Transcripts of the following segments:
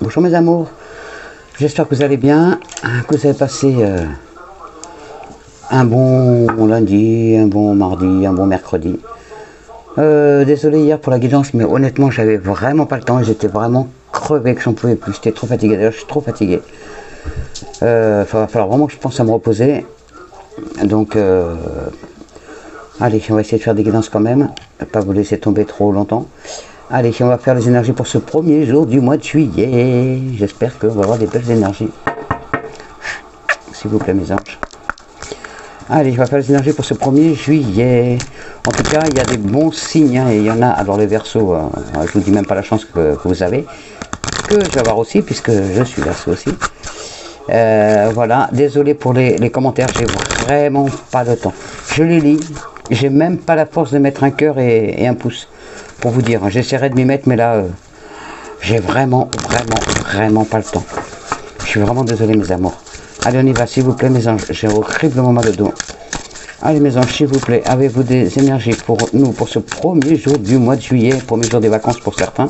Bonjour mes amours, j'espère que vous allez bien, que vous avez passé un bon lundi, un bon mardi, un bon mercredi. Désolé hier pour la guidance, mais honnêtement j'avais vraiment pas le temps et j'étais vraiment crevé que j'en pouvais plus, j'étais trop fatigué, d'ailleurs je suis trop fatigué. Va falloir vraiment que je pense à me reposer, donc allez, on va essayer de faire des guidances quand même, pas vous laisser tomber trop longtemps. Allez, on va faire les énergies pour ce premier jour du mois de juillet. J'espère qu'on va avoir des belles énergies. S'il vous plaît, mes anges. Allez, on va faire les énergies pour ce 1er juillet. En tout cas, il y a des bons signes. Et il y en a, alors les Verseaux, je vous dis même pas la chance que vous avez. Que je vais avoir aussi, puisque je suis Verseau aussi. Voilà, désolé pour les commentaires, j'ai vraiment pas le temps. Je les lis, j'ai même pas la force de mettre un cœur et un pouce. Pour vous dire, j'essaierai de m'y mettre, mais là, j'ai vraiment pas le temps. Je suis vraiment désolé, mes amours. Allez, on y va, s'il vous plaît, mes anges. J'ai horriblement mal de dos. Allez, mes anges, s'il vous plaît, avez-vous des énergies pour nous, pour ce premier jour du mois de juillet, premier jour des vacances pour certains.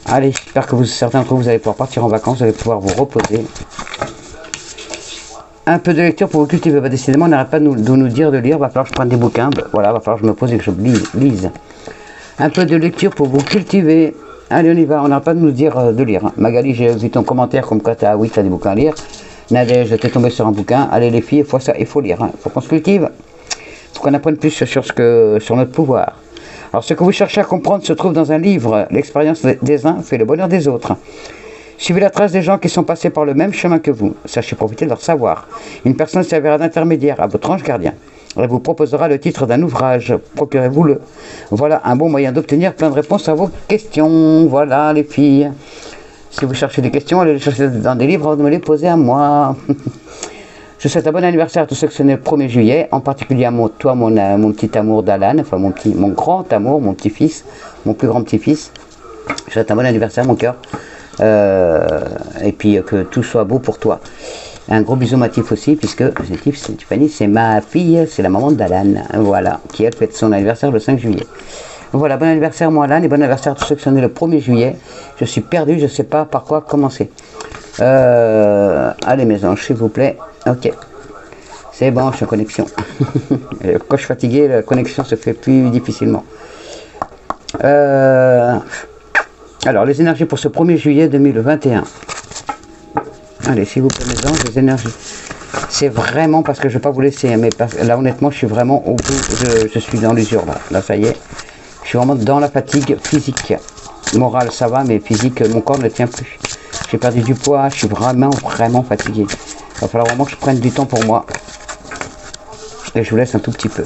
Allez, j'espère que certains d'entre vous allez pouvoir partir en vacances, vous allez pouvoir vous reposer. Un peu de lecture pour vous cultiver. Bah, décidément, on n'arrête pas de nous dire de lire. Va falloir que je prenne des bouquins. Bah, voilà, va falloir que je me pose et que je lise. Un peu de lecture pour vous cultiver. Allez, on y va. On n'arrête pas de nous dire de lire. Magali, j'ai vu ton commentaire comme quoi tu as des bouquins à lire. Nadège, t'es tombé sur un bouquin. Allez, les filles, il faut lire. Il faut qu'on se cultive. Il faut qu'on apprenne plus sur notre pouvoir. Alors, ce que vous cherchez à comprendre se trouve dans un livre. L'expérience des uns fait le bonheur des autres. Suivez la trace des gens qui sont passés par le même chemin que vous. Sachez profiter de leur savoir. Une personne servira d'intermédiaire à votre ange gardien. Elle vous proposera le titre d'un ouvrage. Procurez-vous-le. Voilà un bon moyen d'obtenir plein de réponses à vos questions. Voilà, les filles. Si vous cherchez des questions, allez les chercher dans des livres avant de me les poser à moi. Je souhaite un bon anniversaire à tous ceux qui sont nés le 1er juillet. En particulier à toi, mon petit amour d'Alan. Enfin, mon grand amour, mon petit-fils. Mon plus grand petit-fils. Je souhaite un bon anniversaire, mon cœur. Et puis que tout soit beau pour toi. Un gros bisou Mathif aussi, puisque Tiffany c'est ma fille, c'est la maman d'Alan, voilà, qui elle fête son anniversaire le 5 juillet. Voilà, bon anniversaire moi Alan et bon anniversaire à tous ceux qui sont nés le 1er juillet. Je suis perdu, je ne sais pas par quoi commencer. Allez mes anges, s'il vous plaît. Ok, c'est bon, je suis en connexion. Quand je suis fatigué, la connexion se fait plus difficilement. Alors, les énergies pour ce 1er juillet 2021. Allez, s'il vous plaît, mes anges, les énergies. C'est vraiment parce que je ne vais pas vous laisser, mais là, honnêtement, je suis vraiment au bout, je suis dans l'usure, là. Là, ça y est. Je suis vraiment dans la fatigue physique. Morale, ça va, mais physique, mon corps ne tient plus. J'ai perdu du poids, je suis vraiment fatigué. Il va falloir vraiment que je prenne du temps pour moi. Et je vous laisse un tout petit peu.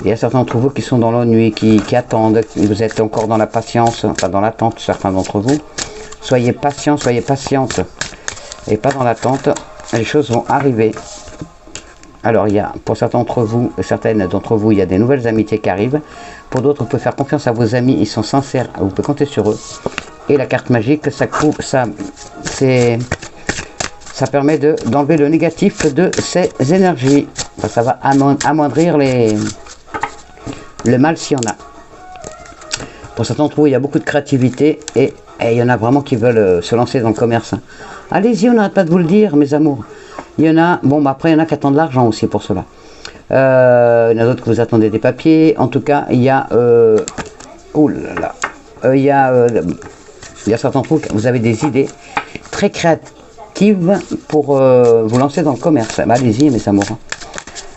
Il y a certains d'entre vous qui sont dans l'ennui, qui attendent, vous êtes encore dans la patience, enfin dans l'attente, certains d'entre vous. Soyez patients, soyez patientes, et pas dans l'attente, les choses vont arriver. Alors il y a, pour certains d'entre vous, certaines d'entre vous, il y a des nouvelles amitiés qui arrivent. Pour d'autres, vous pouvez faire confiance à vos amis, ils sont sincères, vous pouvez compter sur eux. Et la carte magique, ça permet d'enlever le négatif de ces énergies. Enfin, ça va amoindrir le mal s'il y en a. Pour certains d'entre vous, il y a beaucoup de créativité et il y en a vraiment qui veulent se lancer dans le commerce. Allez-y, on n'arrête pas de vous le dire, mes amours. Il y en a, bon, bah après, il y en a qui attendent de l'argent aussi pour cela. Il y en a d'autres que vous attendez des papiers. En tout cas, il y a... oh là là. Il y a certains d'entre vous, vous avez des idées très créatives pour vous lancer dans le commerce. Bah, allez-y, mes amours.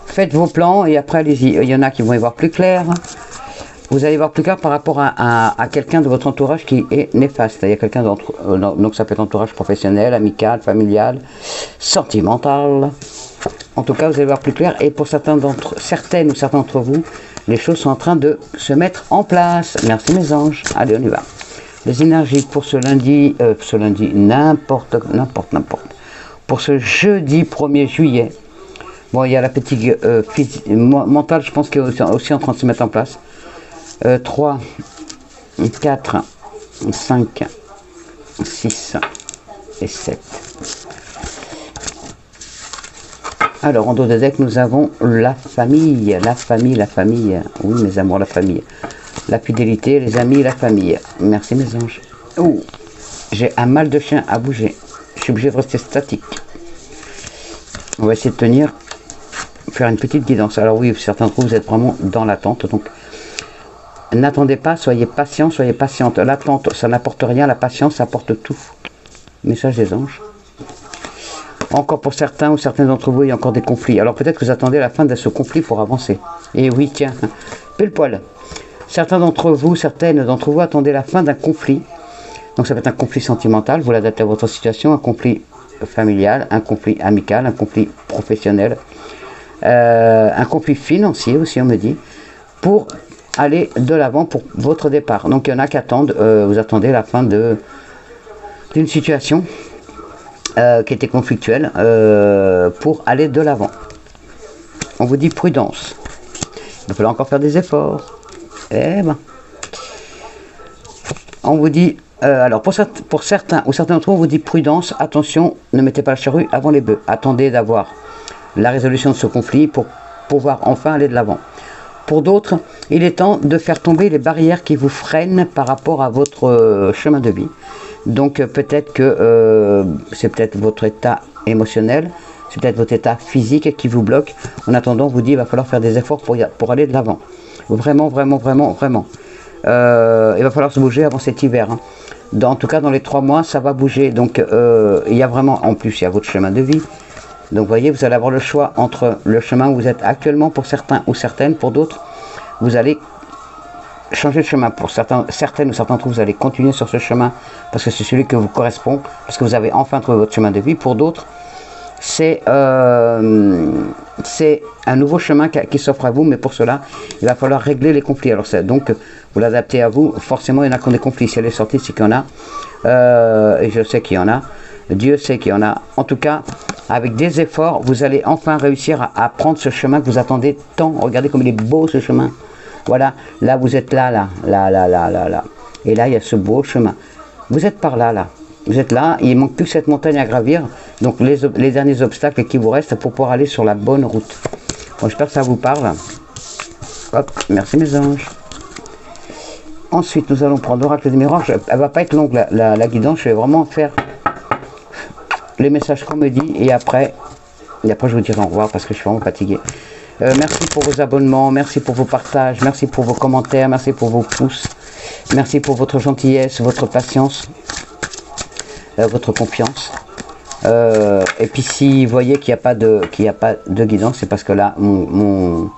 Faites vos plans et après, allez-y. Il y en a qui vont y voir plus clair. Vous allez voir plus clair par rapport à quelqu'un de votre entourage qui est néfaste. Il y a quelqu'un d'entre donc ça peut être entourage professionnel, amical, familial, sentimental. En tout cas, vous allez voir plus clair. Et pour certaines ou certains d'entre vous, les choses sont en train de se mettre en place. Merci mes anges. Allez, on y va. Les énergies pour ce lundi, n'importe. Pour ce jeudi 1er juillet. Bon, il y a la fatigue mentale, je pense, qui est aussi en train de se mettre en place. 3, 4, 5, 6 et 7. Alors, en dos de deck, nous avons la famille. Oui, mes amours, la famille. La fidélité, les amis, la famille. Merci, mes anges. Oh. J'ai un mal de chien à bouger. Je suis obligé de rester statique. On va essayer de tenir, faire une petite guidance. Alors oui, certains d'entre vous êtes vraiment dans l'attente. Donc, n'attendez pas, soyez patient, soyez patiente. L'attente, ça n'apporte rien. La patience, ça apporte tout. Message des anges. Encore pour certains ou certains d'entre vous, il y a encore des conflits. Alors peut-être que vous attendez la fin de ce conflit pour avancer. Et oui, tiens, pile poil. Certains d'entre vous, certaines d'entre vous attendez la fin d'un conflit. Donc ça peut être un conflit sentimental, vous l'adaptez à votre situation, un conflit familial, un conflit amical, un conflit professionnel, un conflit financier aussi on me dit, pour aller de l'avant pour votre départ. Donc il y en a qui attendent, vous attendez la fin d'une situation qui était conflictuelle pour aller de l'avant. On vous dit prudence, il va falloir encore faire des efforts. Eh ben, on vous dit alors pour certains ou certains d'entre vous, on vous dit prudence, attention, ne mettez pas la charrue avant les bœufs. Attendez d'avoir la résolution de ce conflit pour pouvoir enfin aller de l'avant. Pour d'autres, il est temps de faire tomber les barrières qui vous freinent par rapport à votre chemin de vie. Donc peut-être que c'est peut-être votre état émotionnel, c'est peut-être votre état physique qui vous bloque. En attendant, on vous dit il va falloir faire des efforts pour aller de l'avant. Vraiment, vraiment, vraiment, vraiment. Il va falloir se bouger avant cet hiver. Hein. En tout cas, dans les 3 mois, ça va bouger. Donc, il y a vraiment, en plus, il y a votre chemin de vie. Donc, vous voyez, vous allez avoir le choix entre le chemin où vous êtes actuellement pour certains ou certaines. Pour d'autres, vous allez changer de chemin. Pour certaines ou certains d'entre vous, vous allez continuer sur ce chemin parce que c'est celui qui vous correspond, parce que vous avez enfin trouvé votre chemin de vie. Pour d'autres, c'est un nouveau chemin qui s'offre à vous, mais pour cela, il va falloir régler les conflits. Alors donc, vous l'adaptez à vous. Forcément, il y en a qui ont des conflits. Si elle est sortie, c'est qu'il y en a. Et je sais qu'il y en a. Dieu sait qu'il y en a. En tout cas, avec des efforts, vous allez enfin réussir à prendre ce chemin que vous attendez tant. Regardez comme il est beau ce chemin. Voilà, là vous êtes là. Et là, il y a ce beau chemin. Vous êtes par là. Vous êtes là, il ne manque plus que cette montagne à gravir. Donc les derniers obstacles qui vous restent pour pouvoir aller sur la bonne route. Bon, j'espère que ça vous parle. Hop, merci mes anges. Ensuite, nous allons prendre l'oracle des miroirs. Elle ne va pas être longue la guidance. Je vais vraiment faire les messages qu'on me dit. Et après, je vous dirai au revoir parce que je suis vraiment fatigué. Merci pour vos abonnements. Merci pour vos partages. Merci pour vos commentaires. Merci pour vos pouces. Merci pour votre gentillesse, votre patience. Votre confiance. Et puis si vous voyez qu'il n'y a pas de guidance, c'est parce que là mon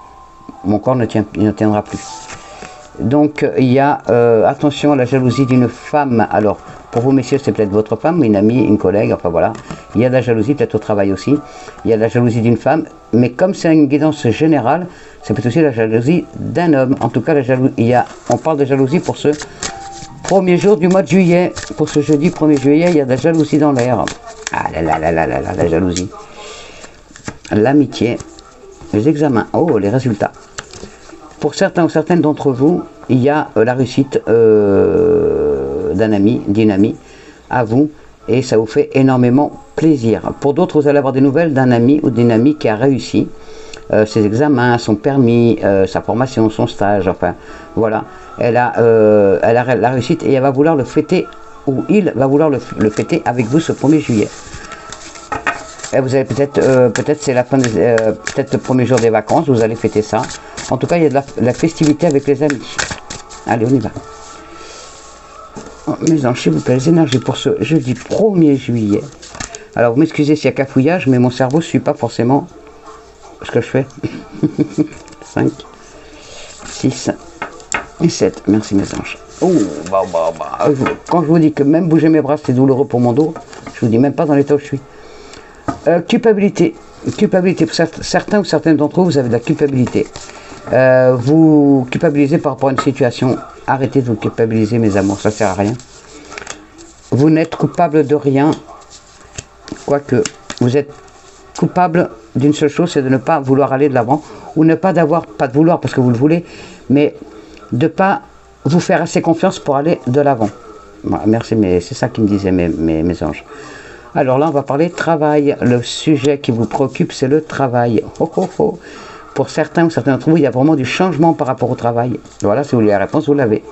corps ne tiendra plus. Donc il y a attention à la jalousie d'une femme. Alors pour vous messieurs, c'est peut-être votre femme, une amie, une collègue, enfin voilà. Il y a de la jalousie, peut-être au travail aussi. Il y a de la jalousie d'une femme, mais comme c'est une guidance générale, c'est peut-être aussi la jalousie d'un homme. En tout cas, on parle de jalousie pour ce premier jour du mois de juillet. Pour ce jeudi 1er juillet, il y a de la jalousie dans l'air. Ah là là là là là là, la jalousie. L'amitié. Les examens. Oh, les résultats. Pour certains ou certaines d'entre vous, il y a la réussite d'un ami, d'une amie, à vous. Et ça vous fait énormément plaisir. Pour d'autres, vous allez avoir des nouvelles d'un ami ou d'une amie qui a réussi. Ses examens, son permis, sa formation, son stage, enfin voilà, elle a la réussite et elle va vouloir le fêter, ou il va vouloir le fêter avec vous ce 1er juillet. Et vous allez peut-être c'est la fin, peut-être le premier jour des vacances, vous allez fêter ça. En tout cas, il y a de la festivité avec les amis. Allez, on y va. Oh, mes anges, s'il vous plaît, les énergies pour ce jeudi 1er juillet. Alors, vous m'excusez s'il y a cafouillage, mais mon cerveau ne suit pas forcément ce que je fais. 5, 6 et 7. Merci mes anges. Oh, quand je vous dis que même bouger mes bras c'est douloureux pour mon dos, je vous dis même pas dans l'état où je suis. Culpabilité. Culpabilité. Pour certains ou certaines d'entre vous, vous avez de la culpabilité. Vous culpabilisez par rapport à une situation. Arrêtez de vous culpabiliser mes amours, ça sert à rien. Vous n'êtes coupable de rien. Quoique, vous êtes coupable d'une seule chose, c'est de ne pas vouloir aller de l'avant, ou ne pas de vouloir parce que vous le voulez, mais de ne pas vous faire assez confiance pour aller de l'avant. Voilà, merci, mais c'est ça qui me disaient mes anges. Alors là, on va parler travail. Le sujet qui vous préoccupe, c'est le travail. Oh, oh, oh. Pour certains ou certains d'entre vous, il y a vraiment du changement par rapport au travail. Voilà, si vous voulez la réponse, vous l'avez.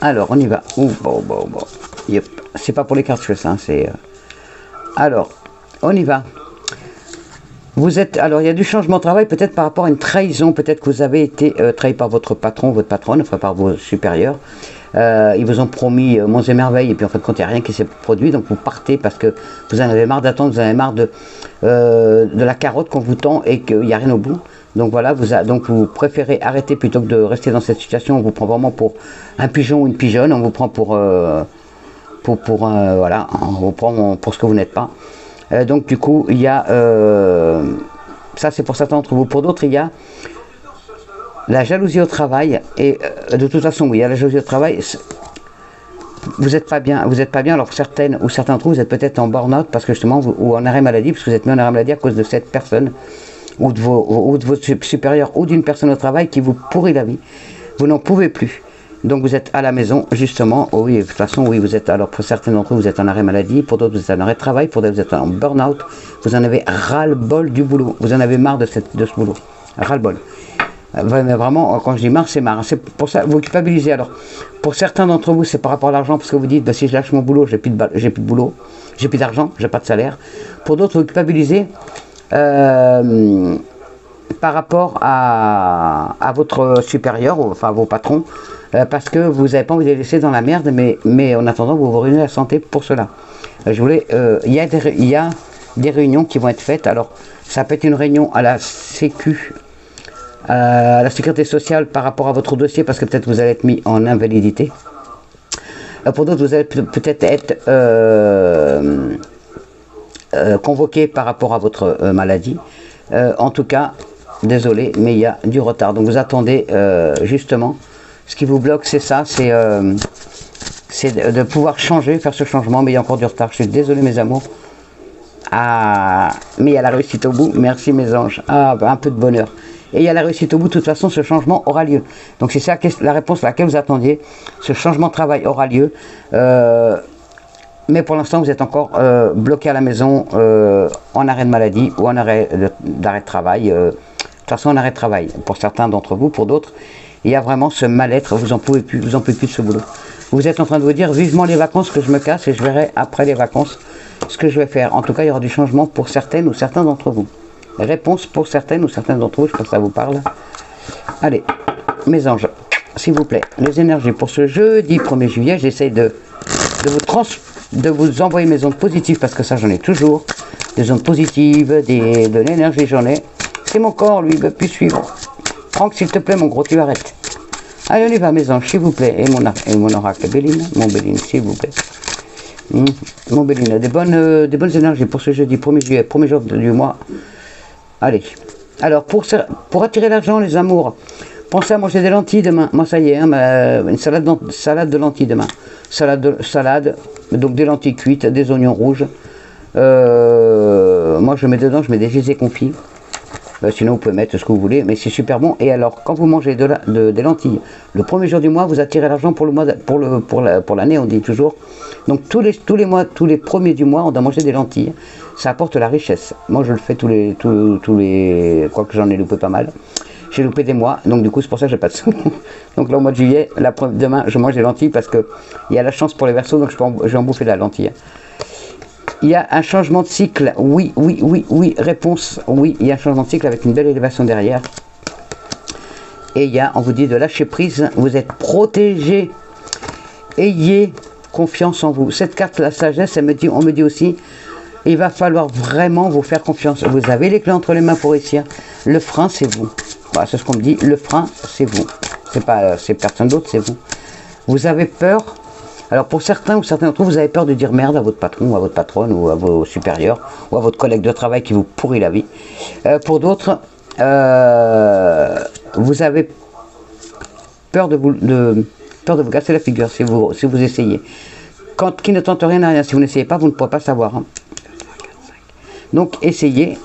Alors, on y va. Yep. C'est pas pour les cartes que ça, c'est... Alors, on y va. Vous êtes... Alors, il y a du changement de travail, peut-être par rapport à une trahison. Peut-être que vous avez été trahi par votre patron, votre patronne, enfin par vos supérieurs. Ils vous ont promis monts et merveilles, et puis en fait, quand il n'y a rien qui s'est produit, donc vous partez parce que vous en avez marre d'attendre, vous en avez marre de la carotte qu'on vous tend et qu'il n'y a rien au bout. Donc voilà, donc vous préférez arrêter plutôt que de rester dans cette situation. On vous prend vraiment pour un pigeon ou une pigeonne, on vous prend voilà, on vous prend pour ce que vous n'êtes pas. Donc du coup, il y a, ça c'est pour certains d'entre vous, pour d'autres il y a la jalousie au travail, et de toute façon, oui, il y a la jalousie au travail. Vous n'êtes pas bien, alors certaines ou certains d'entre vous, vous êtes peut-être en burn-out parce que justement, ou en arrêt maladie, parce que vous êtes mis en arrêt maladie à cause de cette personne, ou de vos supérieurs, ou d'une personne au travail qui vous pourrit la vie. Vous n'en pouvez plus. Donc vous êtes à la maison, justement, oui, de toute façon, oui, vous êtes, alors pour certains d'entre vous, vous êtes en arrêt maladie, pour d'autres, vous êtes en arrêt de travail, pour d'autres, vous êtes en burn-out, vous en avez ras-le-bol du boulot, vous en avez marre de ce boulot, ras-le-bol. Mais vraiment, quand je dis marre, c'est marre. C'est pour ça, vous culpabilisez. Alors, pour certains d'entre vous, c'est par rapport à l'argent, parce que vous dites, bah, si je lâche mon boulot, j'ai plus de boulot, j'ai plus d'argent, j'ai pas de salaire. Pour d'autres, vous culpabilisez par rapport à votre supérieur, enfin à vos patrons, parce que vous n'avez pas envie de les laisser dans la merde, mais en attendant, vous vous ruinez la santé pour cela. Il y a des réunions qui vont être faites. Alors, ça peut être une réunion à la Sécu, à la sécurité sociale par rapport à votre dossier, parce que peut-être vous allez être mis en invalidité. Pour d'autres, vous allez peut-être être convoqué par rapport à votre maladie. En tout cas, désolé, mais il y a du retard. Donc vous attendez justement. Ce qui vous bloque, c'est ça, c'est de pouvoir changer, faire ce changement, mais il y a encore du retard. Je suis désolé, mes amours. Ah, mais il y a la réussite au bout. Merci, mes anges. Ah, un peu de bonheur. Et il y a la réussite au bout. De toute façon, ce changement aura lieu. Donc c'est ça la réponse à laquelle vous attendiez. Ce changement de travail aura lieu. Mais pour l'instant, vous êtes encore bloqué à la maison, en arrêt de maladie ou en arrêt d'arrêt de travail. De toute façon, en arrêt de travail. Pour certains d'entre vous, pour d'autres, il y a vraiment ce mal-être. Vous en pouvez plus de ce boulot. Vous êtes en train de vous dire vivement les vacances, que je me casse, et je verrai après les vacances ce que je vais faire. En tout cas, il y aura du changement pour certaines ou certains d'entre vous. Réponse pour certaines ou certains d'entre vous, je pense que ça vous parle. Allez, mes anges, s'il vous plaît, les énergies pour ce jeudi 1er juillet, j'essaye de vous envoyer mes ondes positives, parce que ça j'en ai toujours, des ondes positives, de l'énergie j'en ai. C'est mon corps, lui, il ne veut plus suivre. Franck, s'il te plaît, mon gros, tu arrêtes. Allez, on y va, mes anges, s'il vous plaît. Et mon oracle, Béline, mon Béline, s'il vous plaît. Mon Béline, des bonnes énergies pour ce jeudi 1er juillet, premier jour du mois. Allez. Alors, pour attirer l'argent, les amours, pensez à manger des lentilles demain. Moi, ça y est, hein, une salade de lentilles demain. Salade, donc des lentilles cuites, des oignons rouges. Moi, je mets dedans, je mets des gisets confits. Sinon, vous pouvez mettre ce que vous voulez, mais c'est super bon. Et alors, quand vous mangez des lentilles, le premier jour du mois, vous attirez l'argent pour l'année, on dit toujours. Donc, tous les mois, tous les premiers du mois, on doit manger des lentilles. Ça apporte la richesse. Moi, je le fais tous les quoique j'en ai loupé pas mal. J'ai loupé des mois, donc du coup, c'est pour ça que j'ai pas de sous. Donc là, au mois de juillet, demain, je mange des lentilles parce que il y a la chance pour les Verseaux, donc je vais en bouffer de la lentille. Il y a un changement de cycle, oui, réponse, oui, il y a un changement de cycle avec une belle élévation derrière. Et on vous dit de lâcher prise, vous êtes protégé, ayez confiance en vous. Cette carte, la sagesse, on me dit aussi, il va falloir vraiment vous faire confiance. Vous avez les clés entre les mains pour réussir, le frein c'est vous. Voilà, c'est ce qu'on me dit, le frein c'est vous. C'est personne d'autre, c'est vous. Vous avez peur. Alors pour certains ou certains d'entre vous, vous avez peur de dire merde à votre patron ou à votre patronne ou à vos supérieurs ou à votre collègue de travail qui vous pourrit la vie. Pour d'autres, vous avez peur de vous casser la figure si vous essayez. Qui ne tente rien à rien, si vous n'essayez pas, vous ne pourrez pas savoir. Hein. Donc essayez,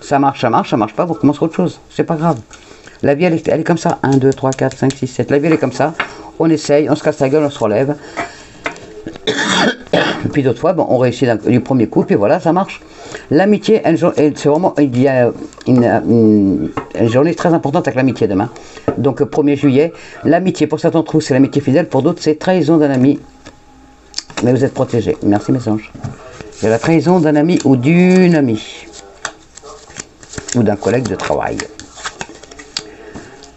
ça marche pas, vous recommencerez autre chose, c'est pas grave. La vie elle est comme ça, 1, 2, 3, 4, 5, 6, 7, la vie elle est comme ça, on essaye, on se casse la gueule, on se relève. Puis d'autres fois, bon, on réussit du premier coup, puis voilà, ça marche. L'amitié, c'est vraiment, il y a une journée très importante avec l'amitié demain. Donc 1er juillet, l'amitié, pour certains d'entre vous, c'est l'amitié fidèle, pour d'autres, c'est trahison d'un ami. Mais vous êtes protégés. Merci mes anges. Il y a la trahison d'un ami ou d'une amie. Ou d'un collègue de travail.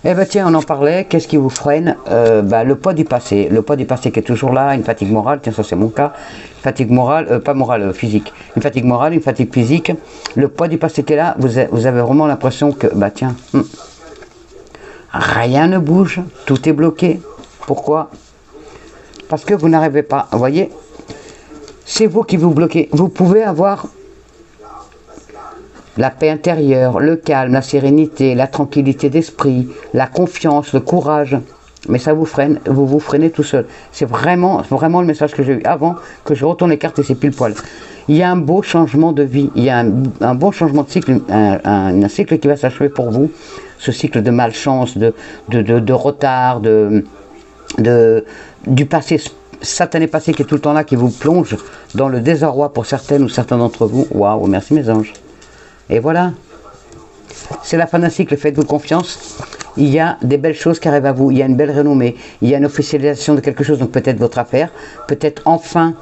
Eh bien tiens, on en parlait, qu'est-ce qui vous freine? Le poids du passé. Le poids du passé qui est toujours là, une fatigue morale, tiens ça c'est mon cas. Une fatigue morale, pas morale, physique. Une fatigue morale, une fatigue physique. Le poids du passé qui est là, vous avez vraiment l'impression que, rien ne bouge, tout est bloqué. Pourquoi? Parce que vous n'arrivez pas, vous voyez, c'est vous qui vous bloquez. Vous pouvez avoir la paix intérieure, le calme, la sérénité, la tranquillité d'esprit, la confiance, le courage. Mais ça vous freine, vous vous freinez tout seul. C'est vraiment le message que j'ai eu avant que je retourne les cartes et c'est pile poil. Il y a un beau changement de vie, il y a un bon changement de cycle, un cycle qui va s'achever pour vous. Ce cycle de malchance, de retard, du passé, satané passé qui est tout le temps là, qui vous plonge dans le désarroi pour certaines ou certains d'entre vous. Waouh, merci mes anges. Et voilà, c'est la fin d'un cycle, faites-vous confiance, il y a des belles choses qui arrivent à vous, il y a une belle renommée, il y a une officialisation de quelque chose, donc peut-être votre affaire, peut-être enfin,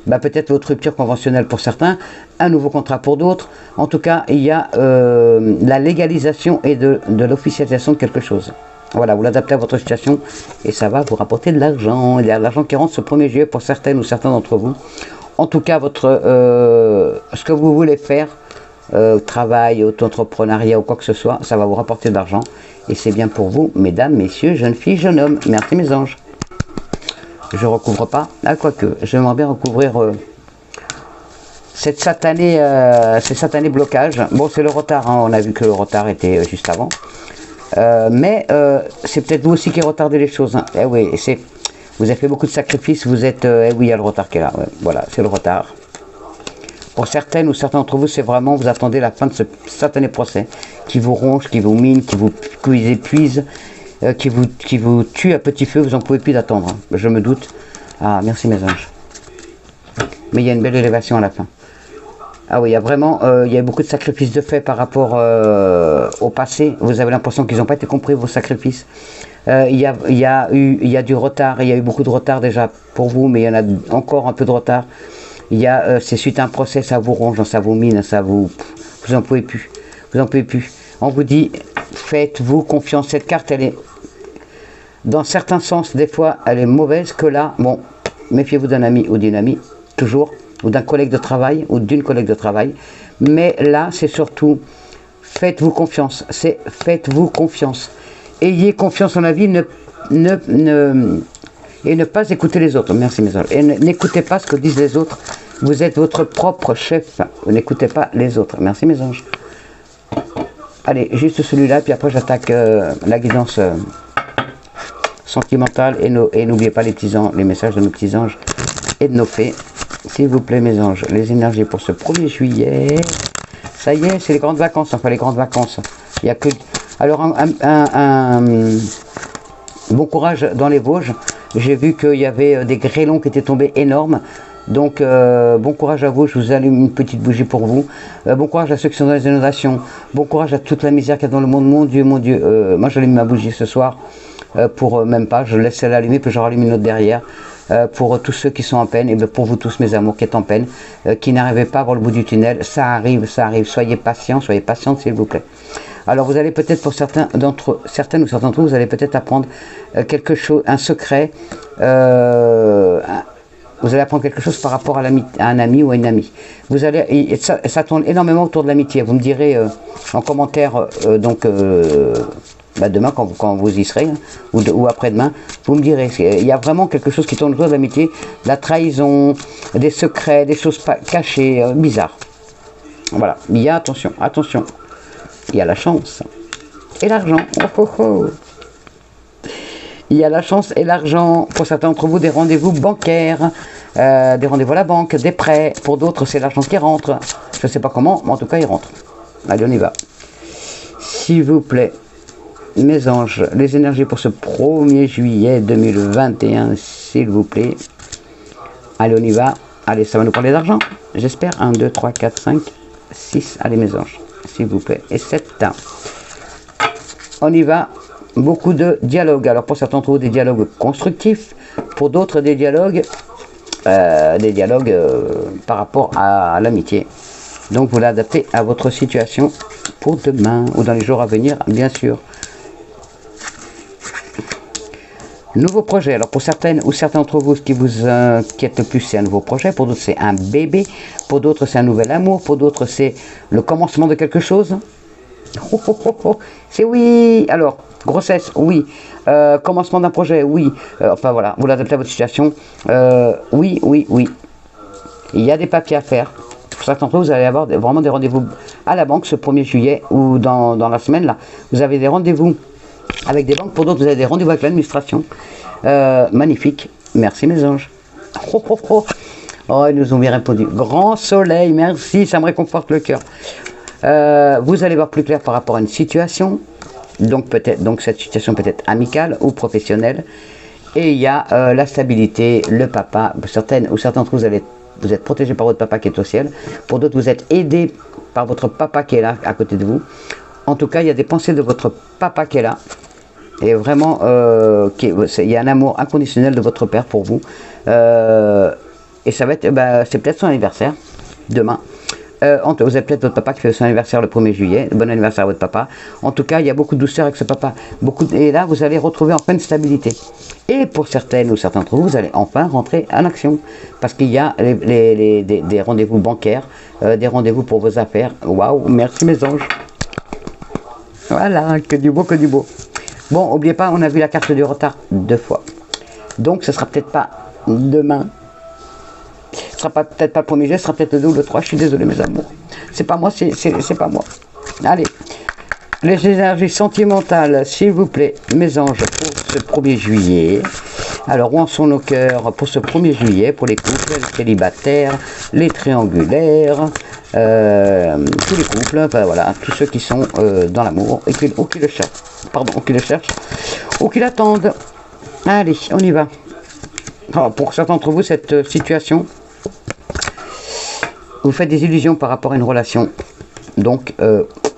peut-être votre rupture conventionnelle pour certains, un nouveau contrat pour d'autres, en tout cas il y a la légalisation et de l'officialisation de quelque chose. Voilà, vous l'adaptez à votre situation et ça va vous rapporter de l'argent, il y a de l'argent qui rentre ce 1er juillet pour certaines ou certains d'entre vous. En tout cas, ce que vous voulez faire, travail, auto-entrepreneuriat ou quoi que ce soit, ça va vous rapporter de l'argent et c'est bien pour vous, mesdames, messieurs, jeunes filles, jeunes hommes. Merci mes anges. Je recouvre pas, quoique, j'aimerais bien recouvrir ces satanés blocages. Bon, c'est le retard, hein, on a vu que le retard était juste avant. Mais c'est peut-être vous aussi qui retardez les choses. Hein. Eh oui, vous avez fait beaucoup de sacrifices, vous êtes... oui, il y a le retard qui est là. Ouais, voilà, c'est le retard. Pour certaines ou certains d'entre vous, c'est vraiment, vous attendez la fin de ce satané procès qui vous ronge, qui vous mine, qui vous épuise, qui vous tue à petit feu, vous n'en pouvez plus d'attendre. Hein. Je me doute. Ah, merci mes anges. Mais il y a une belle élévation à la fin. Ah oui, il y a vraiment, il y a beaucoup de sacrifices de fait par rapport au passé. Vous avez l'impression qu'ils n'ont pas été compris, vos sacrifices. Il y a du retard, il y a eu beaucoup de retard déjà pour vous, mais il y en a encore un peu de retard. C'est suite à un procès, ça vous ronge, ça vous mine, vous en pouvez plus. Vous en pouvez plus. On vous dit, faites-vous confiance. Cette carte, elle est, dans certains sens, des fois, elle est mauvaise que là. Bon, méfiez-vous d'un ami ou d'une amie, toujours, ou d'un collègue de travail, ou d'une collègue de travail. Mais là, c'est surtout, faites-vous confiance. C'est faites-vous confiance. Ayez confiance en la vie, et ne pas écouter les autres. Merci mes anges. Et n'écoutez pas ce que disent les autres. Vous êtes votre propre chef. Vous n'écoutez pas les autres. Merci mes anges. Allez, juste celui-là, puis après j'attaque la guidance sentimentale. Et n'oubliez pas les messages de nos petits anges et de nos fées. S'il vous plaît mes anges, les énergies pour ce 1er juillet. Ça y est, c'est les grandes vacances. Enfin les grandes vacances. Il n'y a que... Alors un bon courage dans les Vosges. J'ai vu qu'il y avait des grêlons qui étaient tombés énormes. Donc, bon courage à vous. Je vous allume une petite bougie pour vous. Bon courage à ceux qui sont dans les inondations. Bon courage à toute la misère qu'il y a dans le monde. Mon Dieu, mon Dieu. Moi, j'allume ma bougie ce soir. Même pas. Je laisse celle allumée, puis je rallume une autre derrière. Pour tous ceux qui sont en peine. Et bien pour vous tous, mes amours, qui êtes en peine. Qui n'arrivez pas à voir le bout du tunnel. Ça arrive, ça arrive. Soyez patients, soyez patientes, s'il vous plaît. Alors vous allez peut-être pour certaines ou certains d'entre vous, vous allez peut-être apprendre quelque chose, un secret. Vous allez apprendre quelque chose par rapport à un ami ou à une amie. Vous allez, ça tourne énormément autour de l'amitié. Vous me direz en commentaire demain quand vous y serez, hein, ou après-demain, vous me direz. Il y a vraiment quelque chose qui tourne autour de l'amitié, la trahison, des secrets, des choses cachées, bizarres. Voilà. Il y a attention. Il y a la chance et l'argent. Oh, oh, oh. Il y a la chance et l'argent. Pour certains d'entre vous, des rendez-vous bancaires, des rendez-vous à la banque, des prêts. Pour d'autres, c'est l'argent qui rentre. Je ne sais pas comment, mais en tout cas, il rentre. Allez, on y va. S'il vous plaît, mes anges, les énergies pour ce 1er juillet 2021, s'il vous plaît. Allez, on y va. Allez, ça va nous parler d'argent, j'espère. 1, 2, 3, 4, 5, 6. Allez, mes anges. S'il vous plaît, et 7. On y va, beaucoup de dialogues. Alors pour certains d'entre vous, des dialogues constructifs, pour d'autres des dialogues des dialogues par rapport à l'amitié. Donc vous l'adaptez à votre situation pour demain ou dans les jours à venir, bien sûr. Nouveau projet. Alors pour certaines ou certains d'entre vous, ce qui vous inquiète le plus, c'est un nouveau projet. Pour d'autres, c'est un bébé. Pour d'autres, c'est un nouvel amour. Pour d'autres, c'est le commencement de quelque chose. Oh, oh, oh, oh. C'est oui. Alors, grossesse, oui. Commencement d'un projet, oui. Enfin voilà, vous l'adaptez à votre situation. Oui, oui, oui. Il y a des papiers à faire. Pour certains d'entre vous, vous allez avoir vraiment des rendez-vous à la banque ce 1er juillet ou dans la semaine là. Vous avez des rendez-vous avec des banques. Pour d'autres, vous avez des rendez-vous avec l'administration. Magnifique. Merci mes anges. Oh, oh, oh. Oh, ils nous ont bien répondu. Grand soleil, merci, ça me réconforte le cœur. Vous allez voir plus clair par rapport à une situation. Donc cette situation peut être amicale ou professionnelle. Et il y a la stabilité, le papa. Certaines ou certains d'entre vous, vous êtes protégés par votre papa qui est au ciel. Pour d'autres, vous êtes aidés par votre papa qui est là, à côté de vous. En tout cas, il y a des pensées de votre papa qui est là. Et vraiment, il y a un amour inconditionnel de votre père pour vous. Et ça va être, c'est peut-être son anniversaire, demain. Vous avez peut-être votre papa qui fait son anniversaire le 1er juillet. Bon anniversaire à votre papa. En tout cas, il y a beaucoup de douceur avec ce papa. Et là, vous allez retrouver enfin une stabilité. Et pour certaines ou certains d'entre vous, vous allez enfin rentrer en action. Parce qu'il y a des rendez-vous bancaires, des rendez-vous pour vos affaires. Waouh, merci mes anges. Voilà, que du beau, que du beau. Bon, n'oubliez pas, on a vu la carte du retard 2 fois. Donc, ce sera peut-être pas demain. Ce sera peut-être pas le 1er juillet, ce sera peut-être le 2 ou le 3. Je suis désolé, mes amours. C'est pas moi, c'est pas moi. Allez. Les énergies sentimentales, s'il vous plaît, mes anges, pour ce 1er juillet. Alors, où en sont nos cœurs pour ce 1er juillet, pour les couples, les célibataires, les triangulaires, tous les couples, enfin, voilà, tous ceux qui sont dans l'amour, ou qui le cherchent, ou qui le cherchent, ou qui l'attendent. Allez, on y va. Alors, pour certains d'entre vous, cette situation, vous faites des illusions par rapport à une relation. Donc,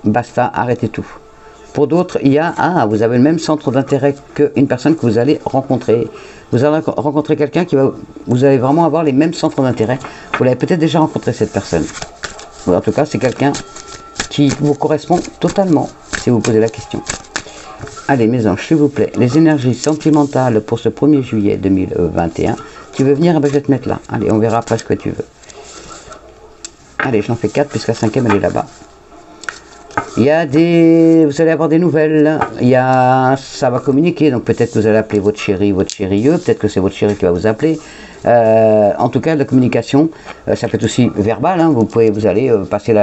basta, arrêtez tout. Pour d'autres, il y a, vous avez le même centre d'intérêt qu'une personne que vous allez rencontrer. Vous allez rencontrer quelqu'un vous allez vraiment avoir les mêmes centres d'intérêt. Vous l'avez peut-être déjà rencontré, cette personne. Ou en tout cas, c'est quelqu'un qui vous correspond totalement, si vous posez la question. Allez, mes anges, s'il vous plaît, les énergies sentimentales pour ce 1er juillet 2021. Tu veux venir? Je vais te mettre là. Allez, on verra après ce que tu veux. Allez, j'en fais 4 puisque la 5e, elle est là-bas. Vous allez avoir des nouvelles, ça va communiquer, donc peut-être que vous allez appeler votre chéri, votre chérieux, peut-être que c'est votre chéri qui va vous appeler. En tout cas, la communication, ça peut être aussi verbal, hein, vous allez passer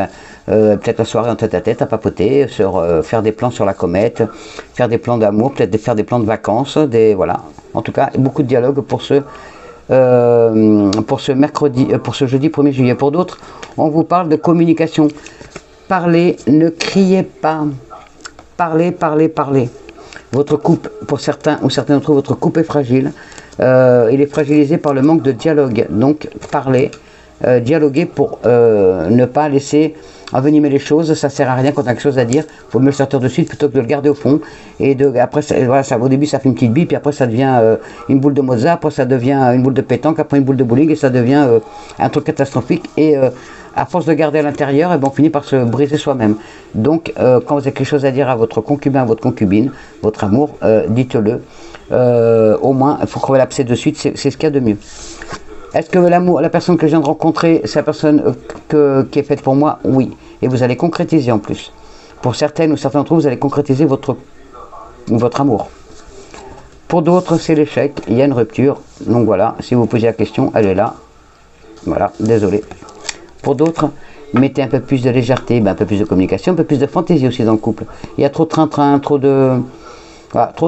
peut-être la soirée en tête-à-tête à papoter, faire des plans sur la comète, faire des plans d'amour, peut-être faire des plans de vacances, voilà. En tout cas, beaucoup de dialogue pour ce mercredi, pour ce jeudi 1er juillet. Pour d'autres, on vous parle de communication. Parlez, ne criez pas. Parlez, parlez, parlez. Votre couple, pour certains ou certains d'entre vous, votre couple est fragile. Il est fragilisé par le manque de dialogue. Donc, parlez, dialoguez pour ne pas laisser envenimer les choses. Ça sert à rien quand on a quelque chose à dire. Il faut mieux le sortir de suite plutôt que de le garder au fond. Et après, voilà, au début, ça fait une petite bille, puis après, ça devient une boule de Mozart, après, ça devient une boule de pétanque, après une boule de bowling, et ça devient un truc catastrophique. Et à force de garder à l'intérieur, on finit par se briser soi-même. Donc, quand vous avez quelque chose à dire à votre concubin, à votre concubine, votre amour, dites-le. Au moins, il faut crever l'abcès de suite, c'est ce qu'il y a de mieux. Est-ce que l'amour, la personne que je viens de rencontrer, c'est la personne qui est faite pour moi? Oui. Et vous allez concrétiser en plus. Pour certaines ou certains d'entre vous, vous allez concrétiser votre amour. Pour d'autres, c'est l'échec, il y a une rupture. Donc voilà, si vous posez la question, elle est là. Voilà, désolé. Pour d'autres, mettez un peu plus de légèreté, un peu plus de communication, un peu plus de fantaisie aussi dans le couple. Il y a trop de train-train, trop de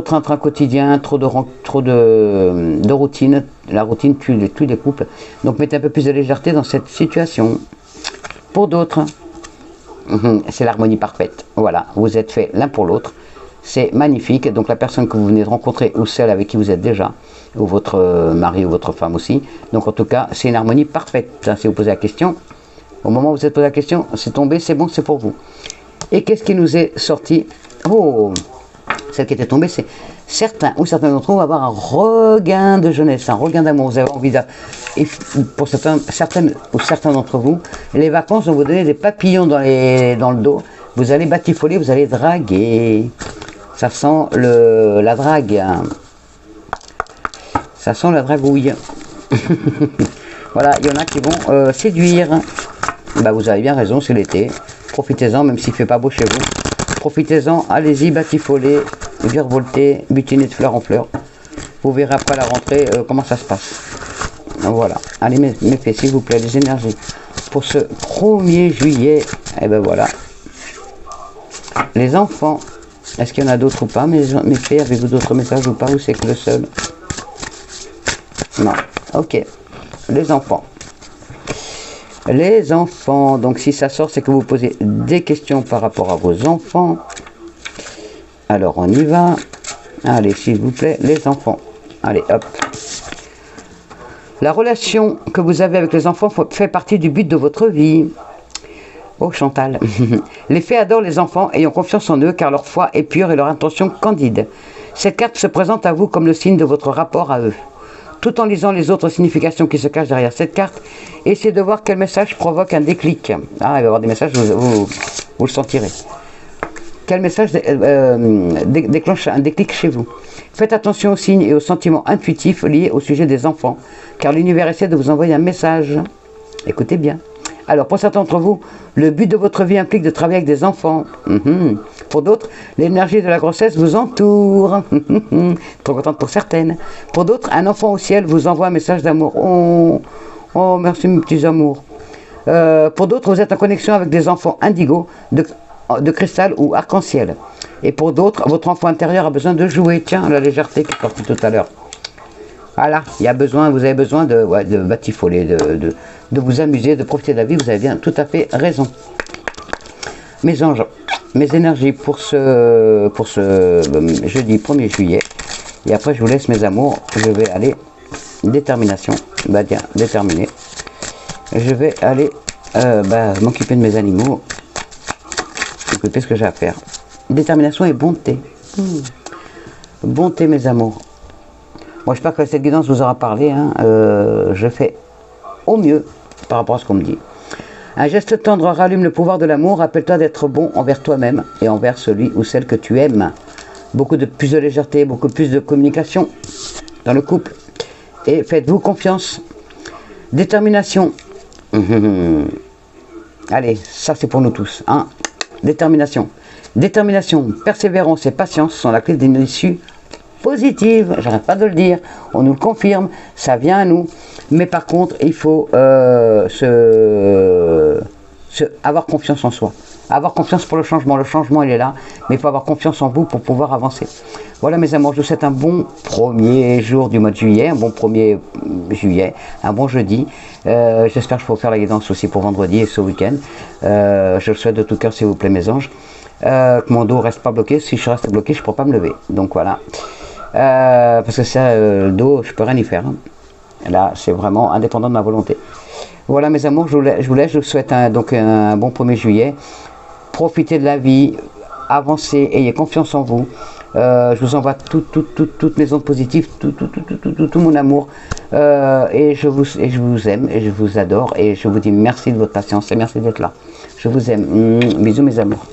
train-train quotidien, trop de routine. La routine tue les couples. Donc mettez un peu plus de légèreté dans cette situation. Pour d'autres, c'est l'harmonie parfaite. Voilà, vous êtes faits l'un pour l'autre. C'est magnifique. Donc la personne que vous venez de rencontrer ou celle avec qui vous êtes déjà, ou votre mari ou votre femme aussi. Donc en tout cas, c'est une harmonie parfaite. Si vous posez la question, au moment où vous êtes posé la question, c'est tombé, c'est bon, c'est pour vous. Et qu'est-ce qui nous est sorti? Oh, celle qui était tombée, c'est certains ou certains d'entre vous vont avoir un regain de jeunesse, un regain d'amour. Vous avez envie de... Et pour certaines ou certains d'entre vous, les vacances vont vous donner des papillons dans le dos. Vous allez batifoler, vous allez draguer. Ça sent la drague. Ça sent la dragouille. Voilà, il y en a qui vont séduire. Bah, vous avez bien raison, c'est l'été. Profitez-en, même s'il ne fait pas beau chez vous. Profitez-en, allez-y, batifolez, virevoltez, butinez de fleur en fleur. Vous verrez après la rentrée comment ça se passe. Voilà, allez mettez s'il vous plaît les énergies. Pour ce 1er juillet, et ben voilà. Les enfants, est-ce qu'il y en a d'autres ou pas? Mes fées, avez-vous d'autres messages ou pas? Ou c'est que le seul? Non, ok. Les enfants. Les enfants, donc si ça sort, c'est que vous posez des questions par rapport à vos enfants. Alors on y va. Allez, s'il vous plaît, les enfants. Allez, hop. La relation que vous avez avec les enfants fait partie du but de votre vie. Oh Chantal. Les fées adorent les enfants ayant confiance en eux car leur foi est pure et leur intention candide. Cette carte se présente à vous comme le signe de votre rapport à eux. Tout en lisant les autres significations qui se cachent derrière cette carte, essayez de voir quel message provoque un déclic. Ah, il va y avoir des messages, vous le sentirez. Quel message déclenche un déclic chez vous? Faites attention aux signes et aux sentiments intuitifs liés au sujet des enfants, car l'univers essaie de vous envoyer un message. Écoutez bien. Alors, pour certains d'entre vous, le but de votre vie implique de travailler avec des enfants. Pour d'autres, l'énergie de la grossesse vous entoure. Trop contente pour certaines. Pour d'autres, un enfant au ciel vous envoie un message d'amour. Oh, merci mes petits amours. Pour d'autres, vous êtes en connexion avec des enfants indigo, de cristal ou arc-en-ciel. Et pour d'autres, votre enfant intérieur a besoin de jouer. Tiens, la légèreté qui est sortie tout à l'heure. Voilà, vous avez besoin de batifoler, de vous amuser, de profiter de la vie. Vous avez bien tout à fait raison. Mes anges, mes énergies pour ce jeudi 1er juillet. Et après, je vous laisse mes amours. Je vais aller, détermination, bah tiens, déterminé. Je vais aller m'occuper de mes animaux. Écoutez ce que j'ai à faire. Détermination et bonté. Bonté, mes amours. Moi, j'espère que cette guidance vous aura parlé. Hein. Je fais au mieux par rapport à ce qu'on me dit. Un geste tendre rallume le pouvoir de l'amour. Rappelle-toi d'être bon envers toi-même et envers celui ou celle que tu aimes. Beaucoup plus de légèreté, beaucoup plus de communication dans le couple. Et faites-vous confiance. Détermination. Allez, ça c'est pour nous tous. Hein. Détermination. Détermination, persévérance et patience sont la clé d'une issue positive. J'arrête pas de le dire. On nous le confirme. Ça vient à nous. Mais par contre, il faut avoir confiance en soi. Avoir confiance pour le changement. Le changement, il est là. Mais il faut avoir confiance en vous pour pouvoir avancer. Voilà, mes amours. Je vous souhaite un bon 1er jour du mois de juillet. Un bon 1er juillet. Un bon jeudi. J'espère que je pourrai faire la guidance aussi pour vendredi et ce week-end. Je le souhaite de tout cœur, s'il vous plaît, mes anges. Que mon dos reste pas bloqué. Si je reste bloqué, je ne pourrai pas me lever. Donc voilà. Parce que ça, le dos, je peux rien y faire. Hein. Là, c'est vraiment indépendant de ma volonté. Voilà, mes amours, je vous laisse. Je vous souhaite un bon 1er juillet. Profitez de la vie, avancez, ayez confiance en vous. Je vous envoie toutes mes ondes positives, tout mon amour. Et je vous aime, et je vous adore. Et je vous dis merci de votre patience et merci d'être là. Je vous aime. Bisous, mes amours.